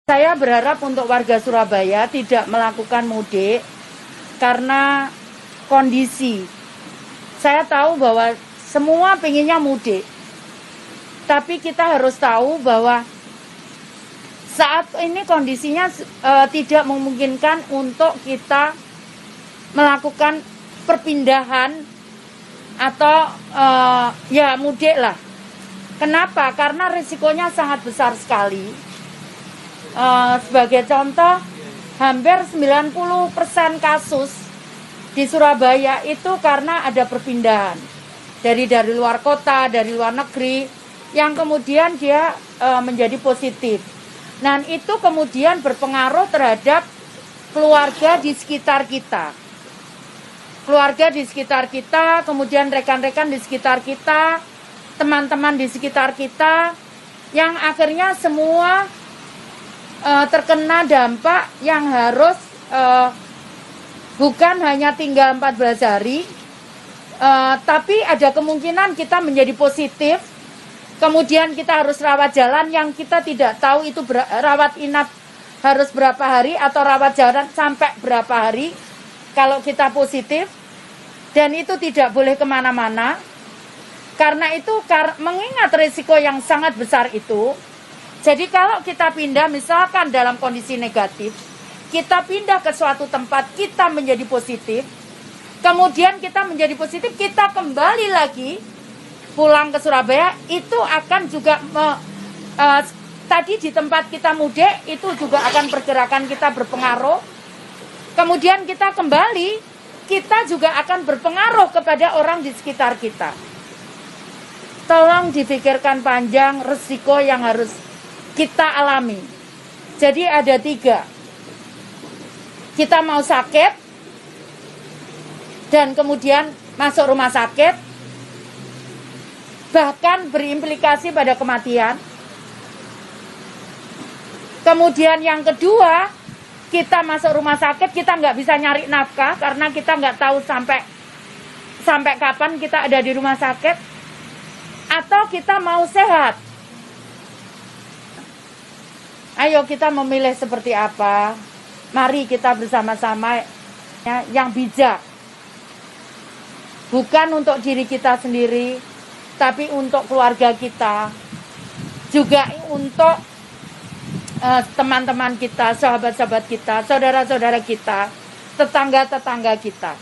Saya berharap untuk warga Surabaya tidak melakukan mudik karena kondisi. Saya tahu bahwa semua pengennya mudik, tapi kita harus tahu bahwa saat ini kondisinya tidak memungkinkan untuk kita melakukan perpindahan atau ya mudik lah. Kenapa? Karena risikonya sangat besar sekali. Sebagai contoh, hampir 90% kasus di Surabaya itu karena ada perpindahan dari luar kota, dari luar negeri, yang kemudian dia menjadi positif. Nah, itu kemudian berpengaruh terhadap keluarga di sekitar kita. Keluarga di sekitar kita, kemudian rekan-rekan di sekitar kita, teman-teman di sekitar kita, yang akhirnya semua terkena dampak yang harus bukan hanya tinggal 14 hari, tapi ada kemungkinan kita menjadi positif, kemudian kita harus rawat jalan yang kita tidak tahu itu rawat inap harus berapa hari atau rawat jalan sampai berapa hari kalau kita positif, dan itu tidak boleh kemana-mana. Karena itu mengingat risiko yang sangat besar itu, jadi kalau kita pindah misalkan dalam kondisi negatif, kita pindah ke suatu tempat, kita menjadi positif, kemudian kita menjadi positif, kita kembali lagi pulang ke Surabaya, itu akan juga tadi di tempat kita mudik, itu juga akan pergerakan kita berpengaruh. Kemudian kita kembali, kita juga akan berpengaruh kepada orang di sekitar kita. Tolong dipikirkan panjang risiko yang harus kita alami. Jadi ada 3. Kita mau sakit dan kemudian masuk rumah sakit, bahkan berimplikasi pada kematian. Kemudian yang kedua, kita masuk rumah sakit, kita nggak bisa nyari nafkah karena kita nggak tahu sampai kapan kita ada di rumah sakit, atau kita mau sehat. Ayo kita memilih seperti apa. Mari kita bersama-sama yang bijak. Bukan untuk diri kita sendiri, tapi untuk keluarga kita. Juga untuk teman-teman kita, sahabat-sahabat kita, saudara-saudara kita, tetangga-tetangga kita.